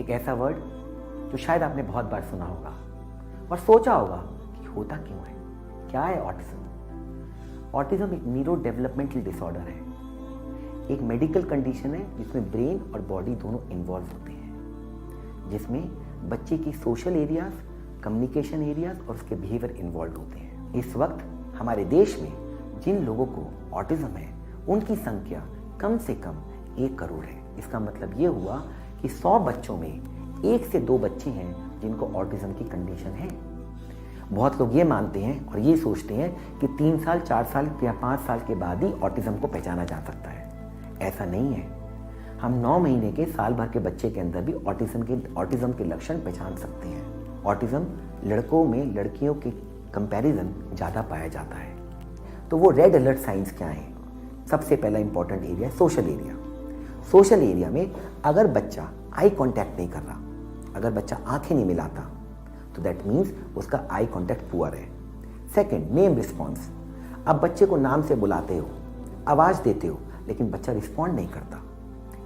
एक ऐसा वर्ड जो शायद आपने बहुत बार सुना होगा और सोचा होगा कि होता क्यों है, क्या है ऑटिज्म। ऑटिज्म एक न्यूरो डेवलपमेंटल डिसऑर्डर है, एक मेडिकल कंडीशन है जिसमें ब्रेन और बॉडी दोनों इन्वॉल्व होते हैं, जिसमें बच्चे की सोशल एरियाज, कम्युनिकेशन एरियाज और उसके बिहेवियर इन्वॉल्व होते हैं। इस वक्त हमारे देश में जिन लोगों को ऑटिज्म है उनकी संख्या कम से कम 1 करोड़ है। इसका मतलब ये हुआ कि 100 बच्चों में 1 से 2 बच्चे हैं जिनको ऑटिज्म की कंडीशन है। बहुत लोग ये मानते हैं और ये सोचते हैं कि 3 साल, 4 साल या 5 साल के बाद ही ऑटिज्म को पहचाना जा सकता है। ऐसा नहीं है। हम 9 महीने के, साल भर के बच्चे के अंदर भी ऑटिज्म के लक्षण पहचान सकते हैं। ऑटिज्म लड़कों में लड़कियों के कंपैरिजन ज़्यादा पाया जाता है। तो वो रेड अलर्ट साइंस क्या हैं? सबसे पहला इंपॉर्टेंट एरिया है सोशल एरिया। सोशल एरिया में अगर बच्चा आई कांटेक्ट नहीं कर रहा, अगर बच्चा आंखें नहीं मिलाता, तो दैट मीन्स उसका आई कांटेक्ट पुअर है। Second, name response. अब बच्चे को नाम से बुलाते हो, आवाज़ देते हो, लेकिन बच्चा रिस्पॉन्ड नहीं करता,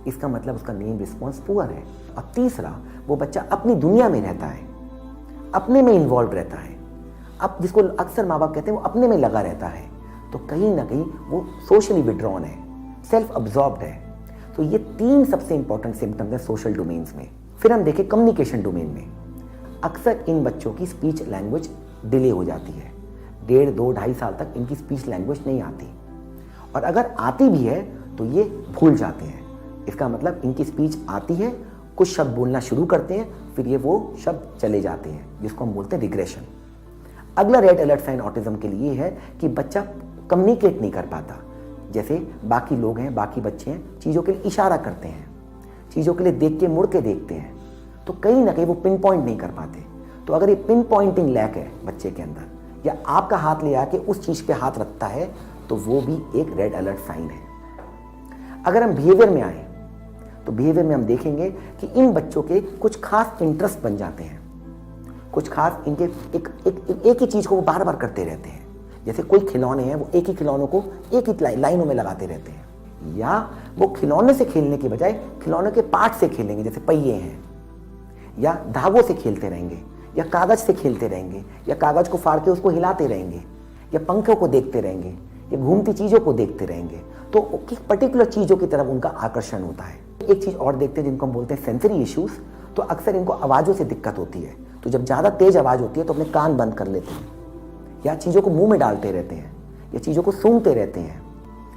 इसका मतलब उसका नेम रिस्पॉन्स पुअर है। और तीसरा, वो बच्चा अपनी दुनिया में रहता है, अपने में इन्वॉल्व रहता है। अब जिसको अक्सर माँ बाप कहते हैं वो अपने में लगा रहता है, तो कहीं ना कहीं वो सोशली विड्रॉन है, सेल्फ अब्जॉर्ब्ड है। तो ये 3 सबसे इंपॉर्टेंट सिम्टम्स हैं सोशल डोमेन्स में। फिर हम देखें कम्युनिकेशन डोमेन में, अक्सर इन बच्चों की स्पीच लैंग्वेज डिले हो जाती है। 1.5, 2, 2.5 साल तक इनकी स्पीच लैंग्वेज नहीं आती, और अगर आती भी है तो ये भूल जाते हैं। इसका मतलब इनकी स्पीच आती है, कुछ शब्द बोलना शुरू करते हैं, फिर ये वो शब्द चले जाते हैं, जिसको हम बोलते हैं रिग्रेशन। अगला रेड अलर्ट साइन ऑटिज्म के लिए है कि बच्चा कम्युनिकेट नहीं कर पाता। जैसे बाकी लोग हैं, बाकी बच्चे हैं, चीज़ों के लिए इशारा करते हैं, चीज़ों के लिए देख के मुड़ के देखते हैं, तो कहीं ना कहीं वो पिन पॉइंट नहीं कर पाते। तो अगर ये पिन पॉइंटिंग लैक है बच्चे के अंदर, या आपका हाथ ले आके उस चीज़ पे हाथ रखता है, तो वो भी एक रेड अलर्ट साइन है। अगर हम बिहेवियर में आए तो बिहेवियर में हम देखेंगे कि इन बच्चों के कुछ खास इंटरेस्ट बन जाते हैं, कुछ खास इनके एक ही चीज़ को वो बार बार करते रहते हैं। जैसे कोई खिलौने हैं, वो एक ही खिलौनों को एक ही लाइनों में लगाते रहते हैं, या वो खिलौने से खेलने की बजाय खिलौने के पार्ट से खेलेंगे, जैसे पहिए हैं, या धागों से खेलते रहेंगे, या कागज से खेलते रहेंगे, या कागज को फाड़ के उसको हिलाते रहेंगे, या पंखों को देखते रहेंगे, या घूमती चीज़ों को देखते रहेंगे। तो पर्टिकुलर चीज़ों की तरफ उनका आकर्षण होता है। एक चीज़ और देखते हैं जिनको हम बोलते हैं सेंसरी इश्यूज। तो अक्सर इनको आवाज़ों से दिक्कत होती है, तो जब ज़्यादा तेज आवाज़ होती है तो अपने कान बंद कर लेते हैं, या चीज़ों को मुंह में डालते रहते हैं, या चीज़ों को सूंघते रहते हैं,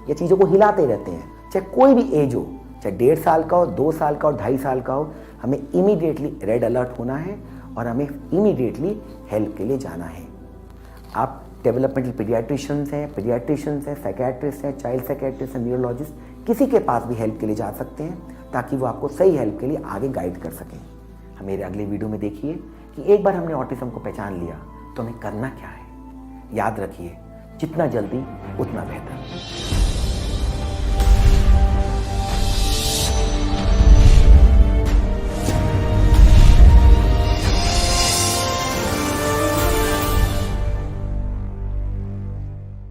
या चीज़ों को हिलाते रहते हैं। चाहे कोई भी एज हो, चाहे 1.5 साल का हो, 2 साल का हो, 2.5 साल का हो, हमें इमीडिएटली रेड अलर्ट होना है और हमें इमीडिएटली हेल्प के लिए जाना है। आप डेवलपमेंटल पीडियाट्रिशियंस हैं, साइकेट्रिस्ट हैं, चाइल्ड साइकेट्रिस्ट हैं, न्यूरोलॉजिस्ट, किसी के पास भी हेल्प के लिए जा सकते हैं, ताकि वो आपको सही हेल्प के लिए आगे गाइड कर सकें। हम मेरे अगले वीडियो में देखिए कि एक बार हमने ऑटिज्म को पहचान लिया तो हमें करना क्या है। याद रखिए, जितना जल्दी उतना बेहतर।